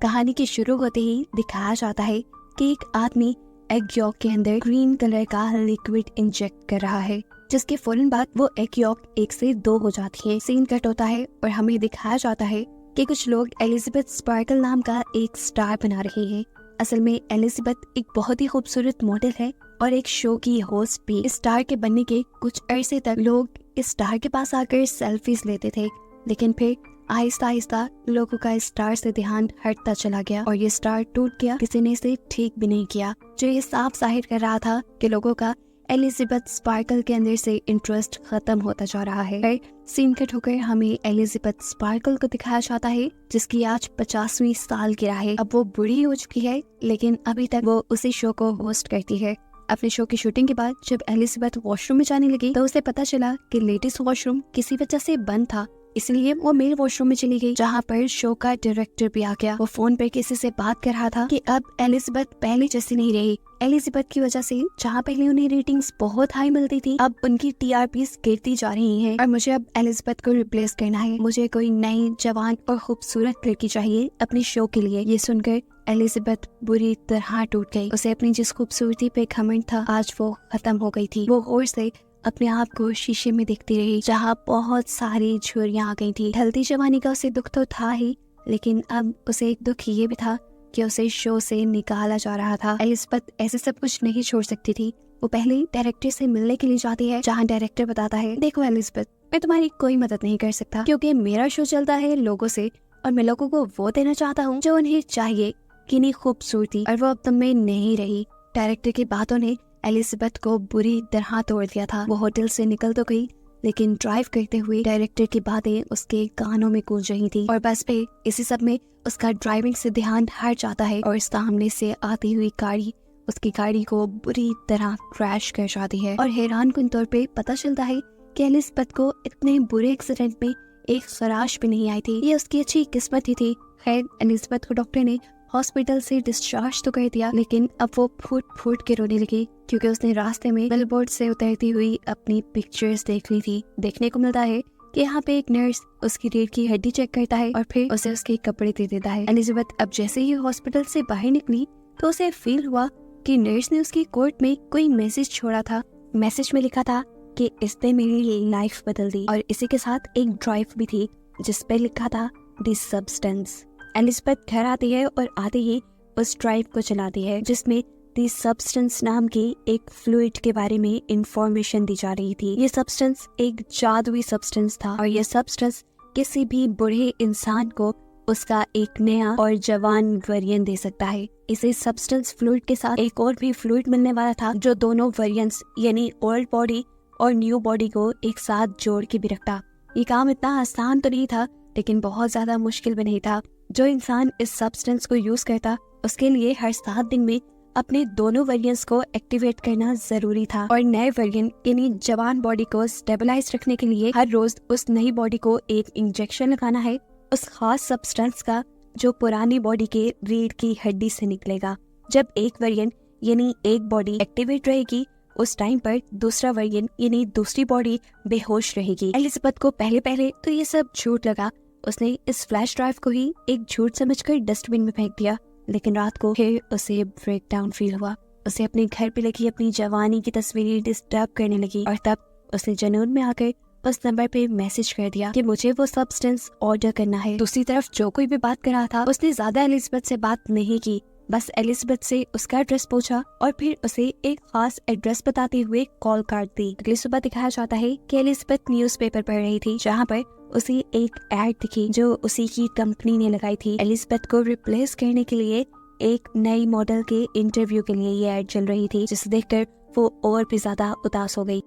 कहानी के शुरू होते ही दिखाया जाता है कि एक आदमी एग यॉक के अंदर ग्रीन कलर का लिक्विड इंजेक्ट कर रहा है, जिसके फौरन बाद वो एग यॉक 1 से 2 हो जाती है। सीन कट होता है और हमें दिखाया जाता है कि कुछ लोग एलिजाबेथ स्पार्कल नाम का एक स्टार बना रहे हैं। असल में एलिजाबेथ एक बहुत ही खूबसूरत मॉडल है और एक शो की होस्ट भी। इस स्टार के बनने के कुछ अरसे तक लोग इस स्टार के पास आकर सेल्फीज लेते थे, लेकिन फिर आहिस्ता आहिस्ता लोगों का इस स्टार से ध्यान हटता चला गया और ये स्टार टूट गया। किसी ने इसे ठीक भी नहीं किया, जो ये साफ जाहिर कर रहा था कि लोगों का एलिजाबेथ स्पार्कल के अंदर से इंटरेस्ट खत्म होता जा रहा है। सीन कट होकर हमें एलिजाबेथ स्पार्कल को दिखाया जाता है, जिसकी आज 50वीं साल की है। अब वो बूढ़ी हो चुकी है, लेकिन अभी तक वो उसी शो को होस्ट करती है। अपने शो की शूटिंग के बाद जब एलिजाबेथ वॉशरूम में जाने लगी तो उसे पता चला कि लेडीज वॉशरूम किसी वजह से बंद था, इसलिए वो मेल वॉशरूम में चली गई, जहाँ पर शो का डायरेक्टर भी आ गया। वो फोन पर किसी से बात कर रहा था कि अब एलिजाबेथ पहले जैसी नहीं रही। एलिजाबेथ की वजह से जहाँ पहले उन्हें रेटिंग्स बहुत हाई मिलती थी, अब उनकी टीआरपीस गिरती जा रही हैं और मुझे अब एलिजाबेथ को रिप्लेस करना है। मुझे कोई नई जवान और खूबसूरत लड़की चाहिए अपने शो के लिए। ये सुनकर एलिजाबेथ बुरी तरह टूट गई। उसे अपनी जिस खूबसूरती पे घमंड था, आज वो खत्म हो गई थी। वो गौर से अपने आप को शीशे में देखती रही, जहाँ बहुत सारी झुर्रियां आ गई थी। ढलती जवानी का उसे दुख तो था ही, लेकिन अब उसे एक दुख ये भी था कि उसे शो से निकाला जा रहा था। एलिजाबेथ ऐसे सब कुछ नहीं छोड़ सकती थी। वो पहले डायरेक्टर से मिलने के लिए जाती है, जहाँ डायरेक्टर बताता है, देखो एलिजाबेथ, मैं तुम्हारी कोई मदद नहीं कर सकता, क्योंकि मेरा शो चलता है लोगों से और मैं लोगों को वो देना चाहता हूँ जो उन्हें चाहिए, किन्हीं खूबसूरती, और वो अब तुम में नहीं रही। डायरेक्टर की बातों ने एलिजाबेथ को बुरी तरह तोड़ दिया था। वो होटल से निकल तो गई, लेकिन ड्राइव करते हुए डायरेक्टर की बातें उसके कानों में गूंज रही थी और बस पे इसी सब में उसका ड्राइविंग से ध्यान हट जाता है और सामने से आती हुई गाड़ी उसकी गाड़ी को बुरी तरह क्रैश कर जाती है। और हैरानकुन तौर पे पता चलता है कि एलिजाबेथ को इतने बुरे एक्सीडेंट में एक खराश भी नहीं आई थी। ये उसकी अच्छी किस्मत ही थी। खैर, एलिजाबेथ को डॉक्टर ने हॉस्पिटल से डिस्चार्ज तो कर दिया, लेकिन अब वो फूट फूट के रोने लगी, क्योंकि उसने रास्ते में बिलबोर्ड से उतरती हुई अपनी पिक्चर्स देख ली थी। देखने को मिलता है कि यहाँ पे एक नर्स उसकी रीढ़ की हड्डी चेक करता है और फिर उसे उसके कपड़े दे देता है। एलिजाबेथ अब जैसे ही हॉस्पिटल से बाहर निकली तो उसे फील हुआ कि नर्स ने उसकी कोट में कोई मैसेज छोड़ा था। मैसेज में लिखा था कि इसने मेरी लाइफ बदल दी, और इसी के साथ एक ड्राइव भी थी जिस पे लिखा था द सब्सटेंस। एलिजाबेथ घर आती है और आते ही उस ड्राइव को चलाती है, जिसमें द सब्सटेंस नाम की एक फ्लूइड के बारे में इंफॉर्मेशन दी जा रही थी। ये सब्सटेंस एक जादुई सब्सटेंस था और ये सब्सटेंस किसी भी बूढ़े इंसान को उसका एक नया और जवान वेरिएंट दे सकता है। इसे सब्सटेंस फ्लूइड के साथ एक और भी फ्लूइड मिलने वाला था, जो दोनों वेरिएंट्स यानी ओल्ड बॉडी और न्यू बॉडी को एक साथ जोड़ के भी रखता। ये काम इतना आसान तो नहीं था, लेकिन बहुत ज्यादा मुश्किल भी नहीं था। जो इंसान इस सब्सटेंस को यूज करता, उसके लिए हर 7 दिन में अपने दोनों वेरिएंट्स को एक्टिवेट करना जरूरी था, और नए वेरिएंट यानी जवान बॉडी को स्टेबलाइज रखने के लिए हर रोज उस नई बॉडी को एक इंजेक्शन लगाना है उस खास सब्सटेंस का, जो पुरानी बॉडी के रीढ़ की हड्डी से निकलेगा। जब एक वेरिएंट यानी एक बॉडी एक्टिवेट रहेगी, उस टाइम पर दूसरा वेरिएंट यानी दूसरी बॉडी बेहोश रहेगी। एलिजाबेथ को पहले पहले तो ये सब झूठ लगा। उसने इस फ्लैश ड्राइव को ही एक झूठ समझकर डस्टबिन में फेंक दिया, लेकिन रात को फिर उसे ब्रेक डाउन फील हुआ। उसे अपने घर पे लगी अपनी जवानी की तस्वीरें डिस्टर्ब करने लगी, और तब उसने जुनून में आकर उस नंबर पे मैसेज कर दिया कि मुझे वो सब्सटेंस ऑर्डर करना है। दूसरी तरफ जो कोई भी बात कर रहा था, उसने ज्यादा एलिजाबेथ से बात नहीं की, बस एलिजाबेथ से उसका एड्रेस पूछा और फिर उसे एक खास एड्रेस बताते हुए कॉल काट दी। अगली सुबह दिखाया जाता है कि एलिजाबेथ न्यूज़पेपर पढ़ रही थी, जहाँ पर उसे एक एड दिखी जो उसी की कंपनी ने लगाई थी। एलिजाबेथ को रिप्लेस करने के लिए एक नई मॉडल के इंटरव्यू के लिए ये एड चल रही थी, जिसे देखकर वो और भी ज्यादा उदास हो गई।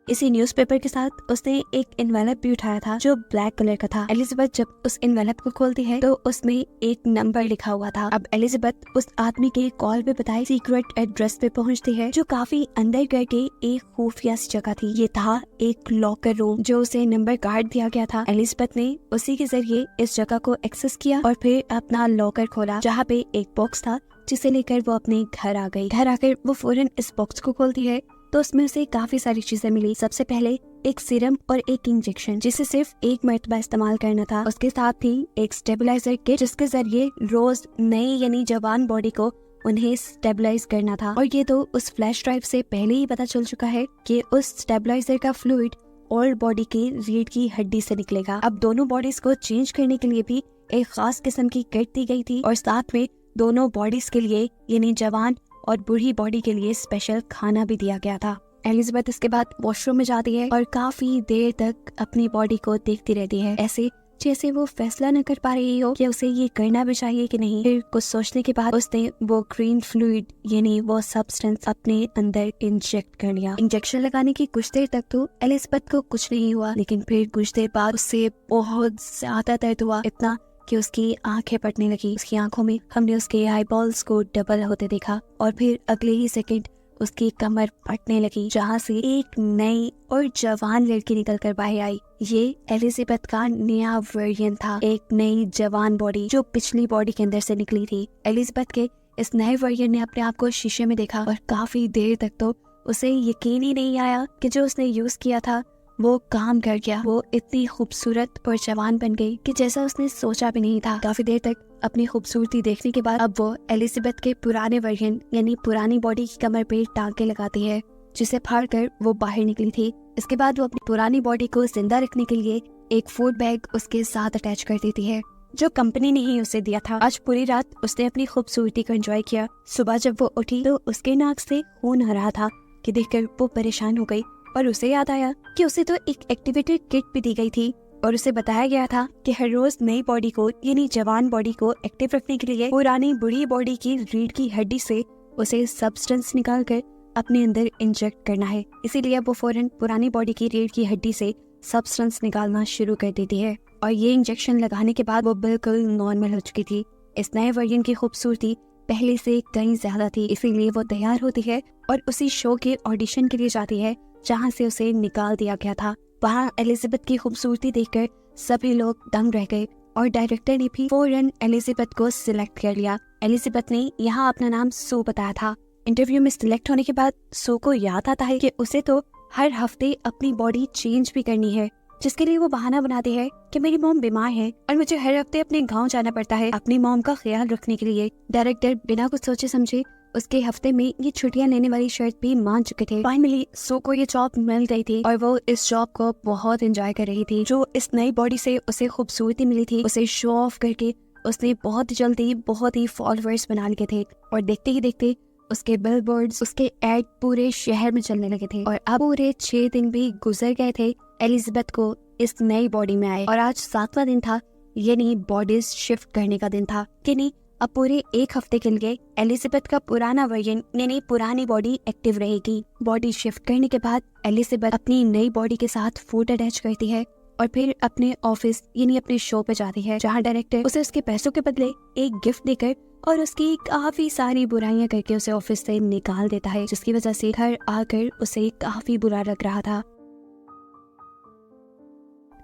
इसी न्यूज़पेपर के साथ उसने एक एनवेलप भी उठाया था जो ब्लैक कलर का था। एलिजाबेथ जब उस एनवेलप को खोलती है तो उसमें एक नंबर लिखा हुआ था। अब एलिजाबेथ उस आदमी के कॉल पे बताए सीक्रेट एड्रेस पे पहुंचती है, जो काफी अंदर करके एक खुफिया सी जगह थी। ये था एक लॉकर रूम जो उसे नंबर कार्ड दिया गया था। एलिजाबेथ ने उसी के जरिए इस जगह को एक्सेस किया और फिर अपना लॉकर खोला, जहाँ पे एक बॉक्स था जिसे लेकर वो अपने घर आ गई। घर आकर वो फौरन इस बॉक्स को खोलती है तो उसमें उसे काफी सारी चीजें मिली। सबसे पहले एक सीरम और एक इंजेक्शन जिसे सिर्फ एक मरतबा इस्तेमाल करना था। उसके साथ ही एक स्टेबलाइजर किट जिसके जरिए रोज नई यानी जवान बॉडी को उन्हें स्टेबलाइज करना था। और ये तो उस फ्लैश ड्राइव से पहले ही पता चल चुका है कि उस स्टेबलाइजर का फ्लूइड ओल्ड बॉडी की रीढ़ की हड्डी से निकलेगा। अब दोनों बॉडीज को चेंज करने के लिए भी एक खास किस्म की किट दी गई थी और साथ में दोनों बॉडीज के लिए यानी जवान और बूढ़ी बॉडी के लिए स्पेशल खाना भी दिया गया था। एलिजाबेथ इसके बाद वॉशरूम में जाती है और काफी देर तक अपनी बॉडी को देखती रहती है, ऐसे जैसे वो फैसला न कर पा रही हो कि उसे ये करना भी चाहिए कि नहीं। फिर कुछ सोचने के बाद उसने वो ग्रीन फ्लूइड यानी वो सब्सटेंस अपने अंदर इंजेक्ट कर लिया। इंजेक्शन लगाने की कुछ देर तक तो एलिजाबेथ को कुछ नहीं हुआ, लेकिन फिर कुछ देर बाद उससे बहुत ज्यादा दर्द हुआ, इतना कि उसकी आंखें फटने लगी। उसकी आंखों में हमने उसके आईबॉल्स को डबल होते देखा और फिर अगले ही सेकंड उसकी कमर फटने लगी, जहाँ से एक नई और जवान लड़की निकल कर बाहर आई। ये एलिजाबेथ का नया वर्जन था, एक नई जवान बॉडी जो पिछली बॉडी के अंदर से निकली थी। एलिजाबेथ के इस नए वर्जन ने अपने आप को शीशे में देखा और काफी देर तक तो उसे यकीन ही नहीं आया कि जो उसने यूज किया था वो काम कर गया। वो इतनी खूबसूरत और जवान बन गई कि जैसा उसने सोचा भी नहीं था। काफी देर तक अपनी खूबसूरती देखने के बाद अब वो एलिजाबेथ के पुराने वर्जन यानी पुरानी बॉडी की कमर पे टांके लगाती है, जिसे फाड़ कर वो बाहर निकली थी। इसके बाद वो अपनी पुरानी बॉडी को जिंदा रखने के लिए एक फूड बैग उसके साथ अटैच कर देती है, जो कंपनी ने ही उसे दिया था। आज पूरी रात उसने अपनी खूबसूरती को एंजॉय किया। सुबह जब वो उठी तो उसके नाक से खून आ रहा था कि देखकर वो परेशान हो गई और उसे याद आया कि उसे तो एक एक्टिवेटेड किट भी दी गई थी और उसे बताया गया था कि हर रोज नई बॉडी को यानी जवान बॉडी को एक्टिव रखने के लिए पुरानी बुढ़ी बॉडी की रीढ़ की हड्डी से उसे सब्सटेंस निकाल कर अपने अंदर इंजेक्ट करना है। इसीलिए अब वो फौरन पुरानी बॉडी की रीढ़ की हड्डी से सब्सटेंस निकालना शुरू कर देती है और ये इंजेक्शन लगाने के बाद वो बिल्कुल नॉर्मल हो चुकी थी। इस नए वर्जन की खूबसूरती पहले से कहीं ज्यादा थी, इसीलिए वो तैयार होती है और उसी शो के ऑडिशन के लिए जाती है जहाँ से उसे निकाल दिया गया था। वहाँ एलिजाबेथ की खूबसूरती देखकर सभी लोग दंग रह गए और डायरेक्टर ने भी फौरन एलिजाबेथ को सिलेक्ट कर लिया। एलिजाबेथ ने यहाँ अपना नाम सू बताया था। इंटरव्यू में सिलेक्ट होने के बाद सू को याद आता है कि उसे तो हर हफ्ते अपनी बॉडी चेंज भी करनी है, जिसके लिए वो बहाना बनाती है कि मेरी मॉम बीमार है और मुझे हर हफ्ते अपने गांव जाना पड़ता है अपनी मॉम का ख्याल रखने के लिए। डायरेक्टर बिना कुछ सोचे समझे उसके हफ्ते में ये छुट्टियां लेने वाली शर्त भी मान चुके थे। फाइनली सो को ये जॉब मिल गई थी और वो इस जॉब को बहुत एंजॉय कर रही थी। जो इस नई बॉडी से उसे खूबसूरती मिली थी उसे शो ऑफ करके उसने बहुत जल्दी बहुत ही फॉलोअर्स बना लिए थे और देखते ही देखते उसके बिलबोर्ड्स, उसके एड पूरे शहर में चलने लगे थे। और अब पूरे 6 दिन भी गुजर गए थे एलिजाबेथ को इस नई बॉडी में आए और आज 7वां दिन था, यानी बॉडीज शिफ्ट करने का दिन था। कि नहीं, अब पूरे 1 हफ्ते के लिए एलिजाबेथ का पुराना वर्जन यानी पुरानी बॉडी एक्टिव रहेगी। बॉडी शिफ्ट करने के बाद एलिजाबेथ अपनी नई बॉडी के साथ फूड अटैच करती है और फिर अपने ऑफिस यानी अपने शो पे जाती है, जहाँ डायरेक्टर उसे उसके पैसों के बदले एक गिफ्ट देकर और उसकी काफी सारी बुराइयां करके उसे ऑफिस से निकाल देता है, जिसकी वजह से घर आकर उसे काफी बुरा लग रहा था।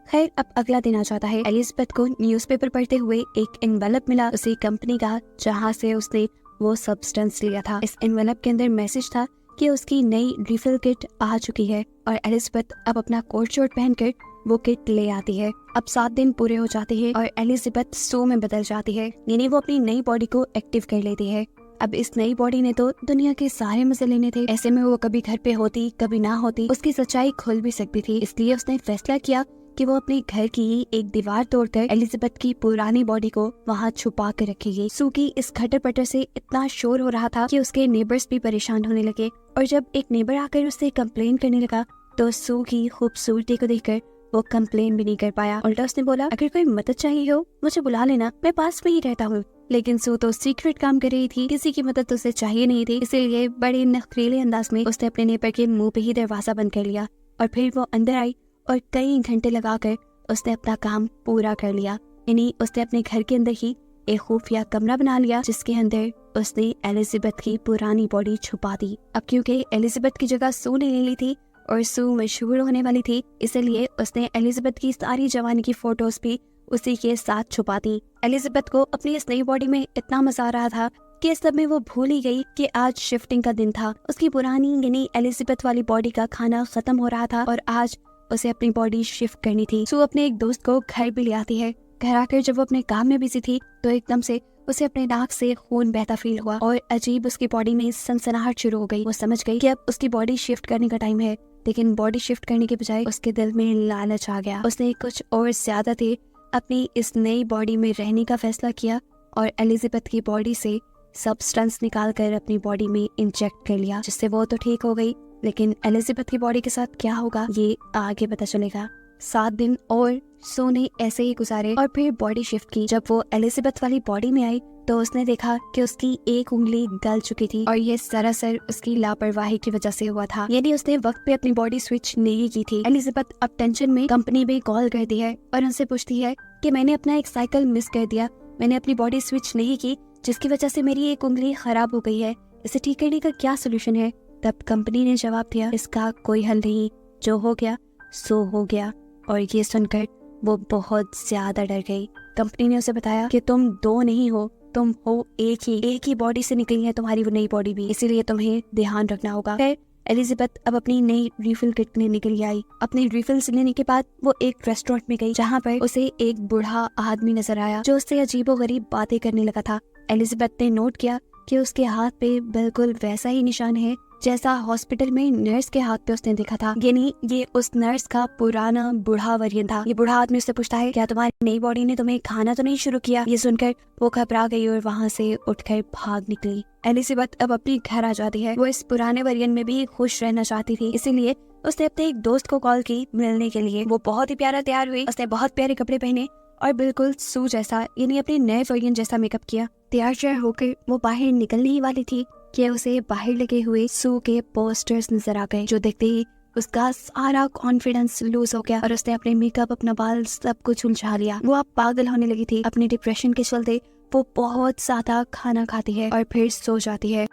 खैर, अब अगला दिन आ जाता है। एलिजाबेथ को न्यूज़पेपर पढ़ते हुए एक एनवेलप मिला उसी कंपनी का, जहाँ से उसने वो सब्सटेंस लिया था। इस एनवेलप के अंदर मैसेज था कि उसकी नई रिफिल किट आ चुकी है और एलिजाबेथ अब अपना कोट शर्ट पहनकर वो किट ले आती है। अब 7 दिन पूरे हो जाते हैं और एलिजाबेथ सो में बदल जाती है, यानी वो अपनी नई बॉडी को एक्टिव कर लेती है। अब इस नई बॉडी ने तो दुनिया के सारे मजे लेने थे, ऐसे में वो कभी घर पे होती कभी ना होती, उसकी सच्चाई खुल भी सकती थी। इसलिए उसने फैसला किया कि वो अपने घर की ही एक दीवार तोड़कर एलिजाबेथ की पुरानी बॉडी को वहाँ छुपा कर रखेगी। सू की इस खटर पटर से इतना शोर हो रहा था कि उसके नेबर्स भी परेशान होने लगे और जब एक नेबर आकर उससे कंप्लेन करने लगा तो सू की खूबसूरती को देखकर वो कंप्लेन भी नहीं कर पाया। उल्टा उसने बोला, अगर कोई मदद चाहिए हो मुझे बुला लेना, मैं पास में ही रहता हूँ। लेकिन सू तो सीक्रेट काम कर रही थी, किसी की मदद उसे चाहिए नहीं थी, इसीलिए बड़े नखरीले अंदाज में उसने अपने नेबर के मुंह पे ही दरवाजा बंद कर लिया और फिर वो अंदर आई और कई घंटे लगाकर उसने अपना काम पूरा कर लिया। यानी उसने अपने घर के अंदर ही एक खुफिया कमरा बना लिया, जिसके अंदर उसने एलिजाबेथ की पुरानी बॉडी छुपा दी। अब क्योंकि एलिजाबेथ की जगह सू ने ले ली थी और सू मशहूर होने वाली थी, इसलिए उसने एलिजाबेथ की सारी जवानी की फोटोज भी उसी के साथ छुपा दी। एलिजाबेथ को अपनी इस नई बॉडी में इतना मजा आ रहा था कि इस सब में वो भूल ही गई कि आज शिफ्टिंग का दिन था। उसकी पुरानी यानी एलिजाबेथ वाली बॉडी का खाना खत्म हो रहा था और आज उसे अपनी बॉडी शिफ्ट करनी थी। सू अपने एक दोस्त को घर भी ले आती है। घर आकर जब वो अपने काम में बिजी थी तो एकदम से उसे अपने नाक से खून बहता फील हुआ और अजीब उसकी बॉडी में सनसनाहट शुरू हो गई। वो समझ गई कि अब उसकी बॉडी शिफ्ट करने का टाइम है, लेकिन बॉडी शिफ्ट करने के बजाय उसके दिल में लालच आ गया। उसने कुछ और ज्यादा थे अपनी इस नई बॉडी में रहने का फैसला किया और एलिजाबेथ की बॉडी से सब्सटेंस निकालकर अपनी बॉडी में इंजेक्ट कर लिया, जिससे वो तो ठीक हो गई, लेकिन एलिजाबेथ की बॉडी के साथ क्या होगा ये आगे पता चलेगा। 7 दिन और सो ने ऐसे ही गुजारे और फिर बॉडी शिफ्ट की। जब वो एलिजाबेथ वाली बॉडी में आई तो उसने देखा कि उसकी एक उंगली गल चुकी थी और ये सरासर उसकी लापरवाही की वजह से हुआ था, यानी उसने वक्त पे अपनी बॉडी स्विच नहीं की थी। एलिजाबेथ अब टेंशन में कंपनी में कॉल करती है और उनसे पूछती है कि मैंने अपना एक साइकिल मिस कर दिया, मैंने अपनी बॉडी स्विच नहीं की जिसकी वजह से मेरी एक उंगली खराब हो गई है, इसे ठीक करने का क्या सोल्यूशन है। तब कंपनी ने जवाब दिया, इसका कोई हल नहीं, जो हो गया सो हो गया। और ये सुनकर वो बहुत ज्यादा डर गई। कंपनी ने उसे बताया कि तुम 2 नहीं हो, तुम हो एक ही बॉडी से निकली है तुम्हारी वो नई बॉडी भी, इसीलिए तुम्हें ध्यान रखना होगा। फिर एलिजाबेथ अब अपनी नई रिफिल किट लेने के लिए आई। अपनी रिफिल लेने के बाद वो एक रेस्टोरेंट में गई जहाँ पर उसे एक बूढ़ा आदमी नजर आया जो उससे अजीबोगरीब बातें करने लगा था। एलिजाबेथ ने नोट किया कि उसके हाथ पे बिल्कुल वैसा ही निशान है जैसा हॉस्पिटल में नर्स के हाथ पे उसने देखा था, यानी ये उस नर्स का पुराना बूढ़ा वर्जन था। ये बूढ़ा आदमी उससे पूछता है, क्या तुम्हारी नई बॉडी ने तुम्हें खाना तो नहीं शुरू किया? ये सुनकर वो घबरा गई और वहाँ से उठकर भाग निकली। एलिजाबेथ अब अपने घर आ जाती है। वो इस पुराने वर्जन में भी खुश रहना चाहती थी, इसीलिए उसने अपने एक दोस्त को कॉल की मिलने के लिए। वो बहुत ही प्यारा तैयार हुई, उसने बहुत प्यारे कपड़े पहने और बिल्कुल सू जैसा यानी अपने नए वर्जन जैसा मेकअप किया। तैयार श्यार होकर वो बाहर निकलने ही वाली थी कि उसे बाहर लगे हुए सू के पोस्टर्स नजर आ गए, जो देखते ही उसका सारा कॉन्फिडेंस लूज हो गया और उसने अपने मेकअप, अपना बाल सब कुछ उलझा लिया। वो अब पागल होने लगी थी। अपने डिप्रेशन के चलते वो बहुत ज्यादा खाना खाती है और फिर सो जाती है।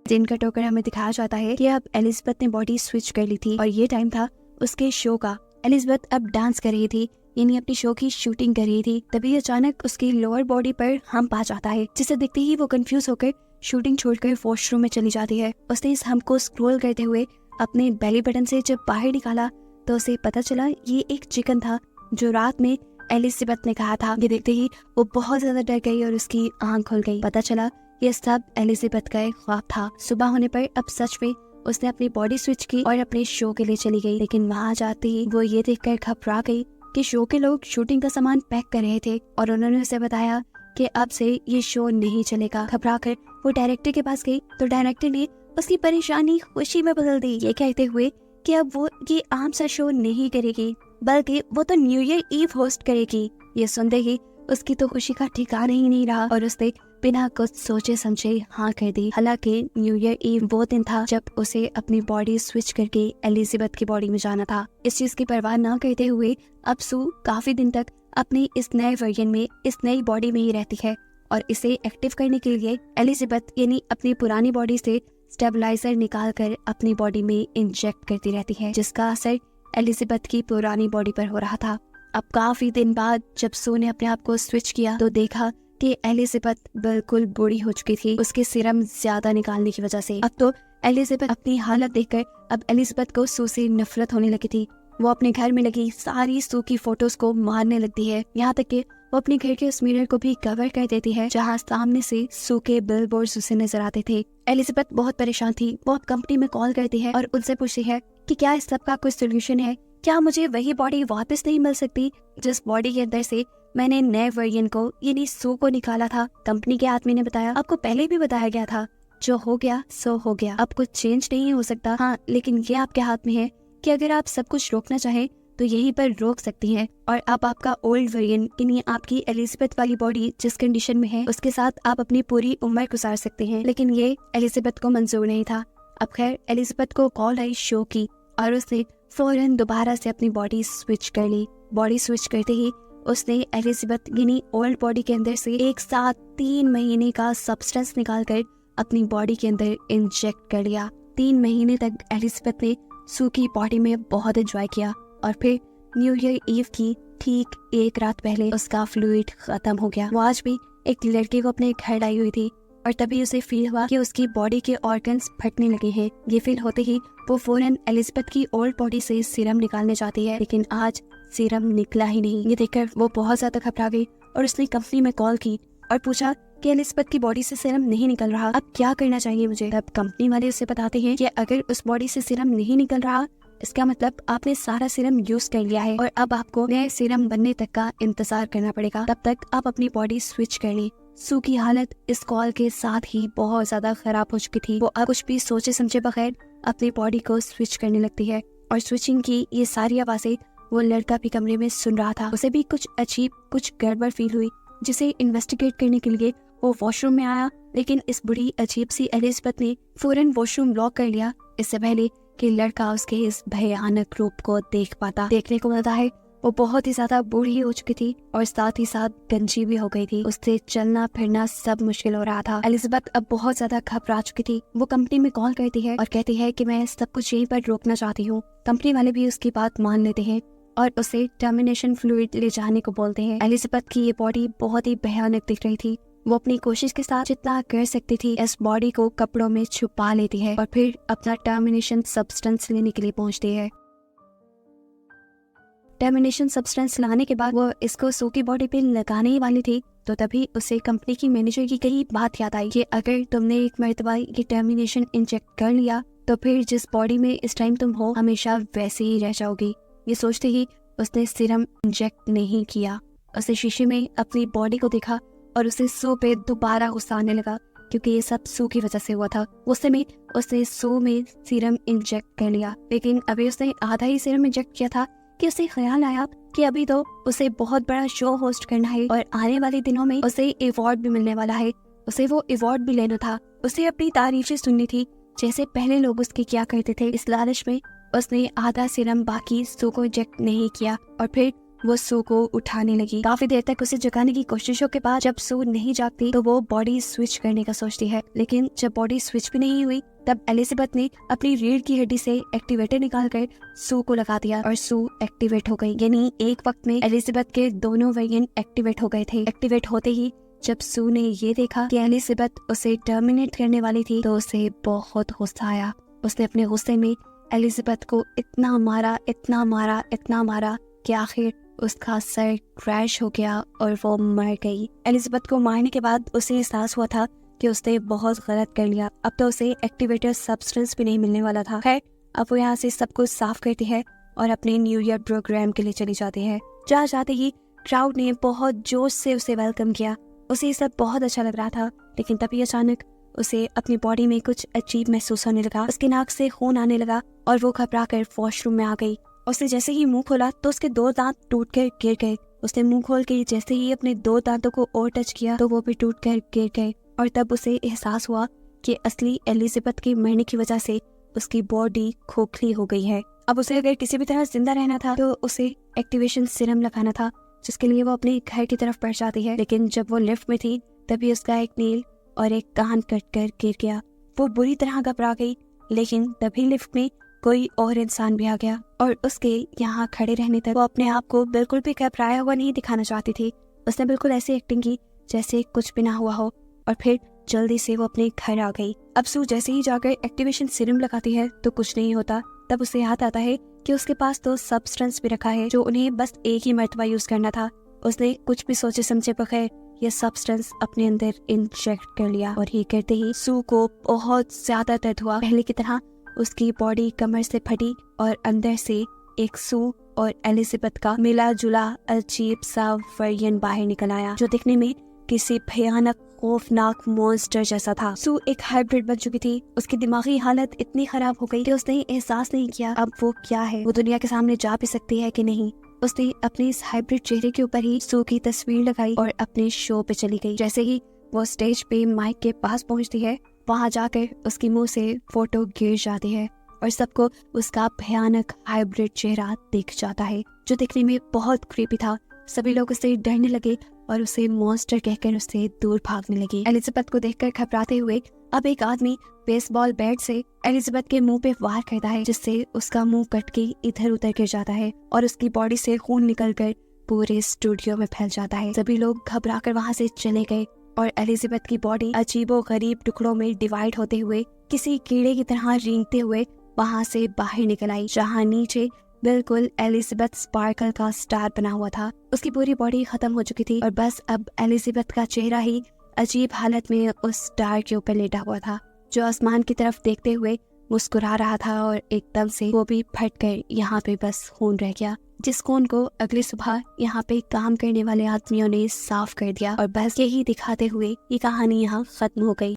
दिन का टोकर हमें दिखाया जाता है कि अब एलिजाबेथ ने बॉडी स्विच कर ली थी और ये टाइम था उसके शो का। एलिजाबेथ अब डांस कर रही थी, यानी अपनी शो की शूटिंग कर रही थी। तभी अचानक उसकी लोअर बॉडी पर हम्प आ जाता है, जिसे देखते ही वो कंफ्यूज होकर शूटिंग छोड़कर वॉशरूम में चली जाती है। उसने इस हम्प को स्क्रॉल करते हुए अपने बेली बटन से जब बाहर निकाला तो उसे पता चला ये एक चिकन था जो रात में एलिजाबेथ ने कहा था। ये देखते ही वो बहुत ज्यादा डर गई और उसकी आंख खुल गई। पता चला ये सब एलिजाबेथ का एक ख्वाब था। सुबह होने पर अब सच में उसने अपनी बॉडी स्विच की और अपने शो के लिए चली गई, लेकिन वहाँ जाते ही वो ये देखकर घबरा गई कि शो के लोग शूटिंग का सामान पैक कर रहे थे और उन्होंने उसे बताया कि अब से ये शो नहीं चलेगा। घबरा कर वो डायरेक्टर के पास गई तो डायरेक्टर ने उसकी परेशानी खुशी में बदल दी, ये कहते हुए कि अब वो ये आम सा शो नहीं करेगी बल्कि वो तो न्यू ईयर ईव होस्ट करेगी। ये सुनते ही उसकी तो खुशी का ठिकाना ही नहीं रहा और उसने बिना कुछ सोचे समझे हाँ कर दी। हालांकि न्यू ईयर ईव वो दिन था जब उसे अपनी बॉडी स्विच करके एलिजाबेथ की बॉडी में जाना था। इस चीज की परवाह न करते हुए अब सू काफी दिन तक अपनी इस नए वर्जन में, इस नई बॉडी में ही रहती है और इसे एक्टिव करने के लिए एलिजाबेथ यानी अपनी पुरानी बॉडी से स्टेबलाइजर निकाल कर अपनी बॉडी में इंजेक्ट करती रहती है, जिसका असर एलिजाबेथ की पुरानी बॉडी पर हो रहा था। अब काफी दिन बाद जब सू ने अपने आप को स्विच किया तो देखा कि एलिजाबेथ बिल्कुल बूढ़ी हो चुकी थी, उसके सीरम ज्यादा निकालने की वजह से। अब तो एलिजाबेथ अपनी हालत देखकर अब एलिजाबेथ को सू से नफरत होने लगी थी। वो अपने घर में लगी सारी सू की फोटोज को मारने लगती है, यहाँ तक कि वो अपने घर के उस मिरर को भी कवर कर देती है जहाँ सामने से सू के बिलबोर्ड्स उसे नजर आते थे। एलिजाबेथ बहुत परेशान थी। वो अब कंपनी में कॉल करती है और उनसे पूछती है कि क्या इस सब का कोई सोल्यूशन है, क्या मुझे वही बॉडी वापस नहीं मिल सकती जिस बॉडी के अंदर से मैंने नए वर्जन को यानी सू को निकाला था। कंपनी के आदमी ने बताया, आपको पहले भी बताया गया था, जो हो गया सो हो गया, अब कुछ चेंज नहीं हो सकता। हाँ, लेकिन ये आपके हाथ में है कि अगर आप सब कुछ रोकना चाहें तो यहीं पर रोक सकती हैं और अब आपका ओल्ड वर्जन यानी आपकी एलिजाबेथ वाली बॉडी जिस कंडीशन में है उसके साथ आप अपनी पूरी उम्र गुजार सकते हैं। लेकिन ये एलिजाबेथ को मंजूर नहीं था। अब खैर एलिजाबेथ को कॉल आई शो की और उसने फौरन दोबारा से अपनी बॉडी स्विच कर ली। बॉडी स्विच करते ही उसने एलिजाबेथ यानी ओल्ड बॉडी के अंदर से एक साथ 3 महीने का सब्सटेंस निकालकर अपनी बॉडी के अंदर इंजेक्ट कर लिया। 3 महीने तक एलिजाबेथ ने सू की बॉडी में बहुत एंजॉय किया और फिर न्यू ईयर ईव की ठीक 1 रात पहले उसका फ्लूइड खत्म हो गया। वो आज भी एक लड़के को अपने घर लाई हुई थी और तभी उसे फील हुआ कि उसकी बॉडी के ऑर्गन्स फटने लगे हैं। ये फील होते ही वो फौरन एलिजाबेथ की ओल्ड बॉडी से सीरम निकालने जाती है, लेकिन आज सीरम निकला ही नहीं। ये देखकर वो बहुत ज्यादा घबरा गई और उसने कंपनी में कॉल की और पूछा कि एलिजाबेथ की बॉडी से सीरम नहीं निकल रहा, अब क्या करना चाहिए मुझे। तब कंपनी वाले उसे बताते हैं कि अगर उस बॉडी से सीरम नहीं निकल रहा, इसका मतलब आपने सारा सीरम यूज कर लिया है और अब आपको नए सीरम बनने तक का इंतजार करना पड़ेगा। तब तक आप अपनी बॉडी स्विच कर ली। सू की हालत इस कॉल के साथ ही बहुत ज्यादा खराब हो चुकी थी। वो अब कुछ भी सोचे समझे बगैर अपनी बॉडी को स्विच करने लगती है और स्विचिंग की ये सारी आवाजें वो लड़का भी कमरे में सुन रहा था। उसे भी कुछ अजीब, कुछ गड़बड़ फील हुई, जिसे इन्वेस्टिगेट करने के लिए वो वॉशरूम में आया, लेकिन इस बुढ़ी अजीब सी एलिजाबेथ ने फौरन वॉशरूम लॉक कर लिया, इससे पहले कि लड़का उसके इस भयानक रूप को देख पाता। देखने को मिलता है वो बहुत ही ज्यादा बूढ़ी हो चुकी थी और साथ ही साथ गंजी भी हो गई थी। उससे चलना फिरना सब मुश्किल हो रहा था। एलिजाबेथ अब बहुत ज्यादा घबरा चुकी थी। वो कंपनी में कॉल करती है और कहती है कि मैं सब कुछ यहीं पर रोकना चाहती हूँ। कंपनी वाले भी उसकी बात मान लेते हैं और उसे टर्मिनेशन फ्लूइड ले जाने को बोलते हैं। एलिजाबेथ की ये बॉडी बहुत ही भयानक दिख रही थी। वो अपनी कोशिश के साथ जितना कर सकती थी इस बॉडी को कपड़ों में छुपा लेती है और फिर अपना टर्मिनेशन सब्सटेंस लेने के लिए पहुंचती है। टर्मिनेशन सब्सटेंस लाने के बाद वो इसको सू की बॉडी पे लगाने ही वाली थी, तो तभी उसे कंपनी की मैनेजर की कही बात याद आई कि अगर तुमने एक मर्तबा ये टर्मिनेशन इंजेक्ट कर लिया तो फिर जिस बॉडी में इस टाइम तुम हो हमेशा वैसे ही रह जाओगी। ये सोचते ही उसने सीरम इंजेक्ट नहीं किया। उसे शीशे में अपनी बॉडी को देखा और उसे सू पे दोबारा गुस्सा आने लगा, क्योंकि ये सब सू की वजह से हुआ था। उस समय उसने सू में सीरम इंजेक्ट कर लिया, लेकिन अभी उसने आधा ही सीरम इंजेक्ट किया था कि उसे ख्याल आया कि अभी तो उसे बहुत बड़ा शो होस्ट करना है और आने वाले दिनों में उसे अवार्ड भी मिलने वाला है। उसे वो अवार्ड भी लेना था। उसे अपनी तारीफें सुननी थी जैसे पहले लोग उसकी किया करते थे। इस लालच में उसने आधा सीरम बाकी सू को इंजेक्ट नहीं किया और फिर वो सू को उठाने लगी। काफी देर तक उसे जगाने की कोशिशों के बाद जब सू नहीं जागती तो वो बॉडी स्विच करने का सोचती है, लेकिन जब बॉडी स्विच भी नहीं हुई तब एलिजाबेथ ने अपनी रीढ़ की हड्डी से एक्टिवेटर निकालकर सू को लगा दिया और सू एक्टिवेट हो गई। यानी एक वक्त में एलिजाबेथ के दोनों वेरिएंट एक्टिवेट हो गए थे। एक्टिवेट होते ही जब सू ने ये देखा कि एलिजाबेथ उसे टर्मिनेट करने वाली थी तो उसे बहुत गुस्सा आया। उसने अपने गुस्से में एलिजाबेथ को इतना मारा, इतना मारा, इतना मारा कि आखिर उसका सर क्रैश हो गया और वो मर गई। एलिजाबेथ को मारने के बाद उसे एहसास हुआ था कि उसने बहुत गलत कर लिया। अब तो उसे एक्टिवेटर सब्सटेंस भी नहीं मिलने वाला था। खैर, अब वो यहाँ से सब कुछ साफ करती है और अपने न्यू ईयर प्रोग्राम के लिए चली जाती है। जहाँ जाते ही क्राउड ने बहुत जोश से उसे वेलकम किया। उसे ये सब बहुत अच्छा लग रहा था, लेकिन तभी अचानक उसे अपनी बॉडी में कुछ अजीब महसूस होने लगा। उसके नाक से खून आने लगा और वो घबरा कर वॉशरूम में आ गई। उसने जैसे ही मुंह खोला तो उसके 2 दांत टूट कर गिर गए। उसने मुंह खोल के जैसे ही अपने 2 दांतों को और टच किया तो वो भी टूट कर गिर गए और तब उसे एहसास हुआ कि असली एलिजाबेथ के मरने की वजह से उसकी बॉडी खोखली हो गई है। अब उसे अगर किसी भी तरह जिंदा रहना था तो उसे एक्टिवेशन सीरम लगाना था, जिसके लिए वो अपने घर की तरफ बढ़ जाती है। लेकिन जब वो लिफ्ट में थी तभी उसका एक नील और एक कान कट कर गिर गया। वो बुरी तरह घबरा गई, लेकिन तभी लिफ्ट में कोई और इंसान भी आ गया और उसके यहाँ खड़े रहने तक वो अपने आप को बिल्कुल भी घबराया हुआ नहीं दिखाना चाहती थी। उसने बिल्कुल ऐसी एक्टिंग की जैसे कुछ भी ना हुआ हो और फिर जल्दी से वो अपने घर आ गई। अब सू जैसे ही जाकर एक्टिवेशन सीरम लगाती है तो कुछ नहीं होता। तब उसे याद आता है कि उसके पास तो सब्सटेंस भी रखा है जो उन्हें बस एक ही मर्तबा यूज करना था। उसने कुछ भी सोचे समझे बगैर ये सब्सटेंस अपने अंदर इंजेक्ट कर लिया और ये करते ही सू को बहुत ज्यादा दर्द हुआ। पहले की तरह उसकी बॉडी कमर से फटी और अंदर से एक सू और एलिजाबेथ का मिला जुला अजीब सा वर्जन बाहर निकल आया, जो दिखने में किसी भयानक खौफनाक मॉन्स्टर जैसा था। सू एक हाइब्रिड बन चुकी थी। उसकी दिमागी हालत इतनी खराब हो गई कि उसने एहसास नहीं किया अब वो क्या है, वो दुनिया के सामने जा भी सकती है कि नहीं। उसने अपने इस हाइब्रिड चेहरे के ऊपर ही सू की तस्वीर लगाई और अपने शो पे चली गई। जैसे ही वो स्टेज पे माइक के पास पहुंचती है, वहां जाकर उसके मुंह से फोटो गिर जाती है और सबको उसका भयानक हाइब्रिड चेहरा दिख जाता है, जो दिखने में बहुत क्रीपी था। सभी लोग उससे डरने लगे और उसे मॉन्स्टर कहकर उससे दूर भागने लगी। एलिजाबेथ को देखकर घबराते हुए अब एक आदमी बेसबॉल बैट से एलिजाबेथ के मुंह पे वार करता है, जिससे उसका मुंह कट के इधर उधर गिर जाता है और उसकी बॉडी से खून निकलकर पूरे स्टूडियो में फैल जाता है। सभी लोग घबराकर वहां से चले गए और एलिजाबेथ की बॉडी अजीबो गरीब टुकड़ों में डिवाइड होते हुए किसी कीड़े की तरह रेंगते हुए वहां से बाहर निकल आई, जहां नीचे बिल्कुल एलिजाबेथ स्पार्कल का स्टार बना हुआ था। उसकी पूरी बॉडी खत्म हो चुकी थी और बस अब एलिजाबेथ का चेहरा ही अजीब हालत में उस स्टार के ऊपर लेटा हुआ था, जो आसमान की तरफ देखते हुए मुस्कुरा रहा था। और एकदम से वो भी फट कर यहाँ पे बस खून रह गया, जिस खून को अगली सुबह यहाँ पे काम करने वाले आदमियों ने साफ कर दिया। और बस यही दिखाते हुए ये कहानी यहाँ खत्म हो गई।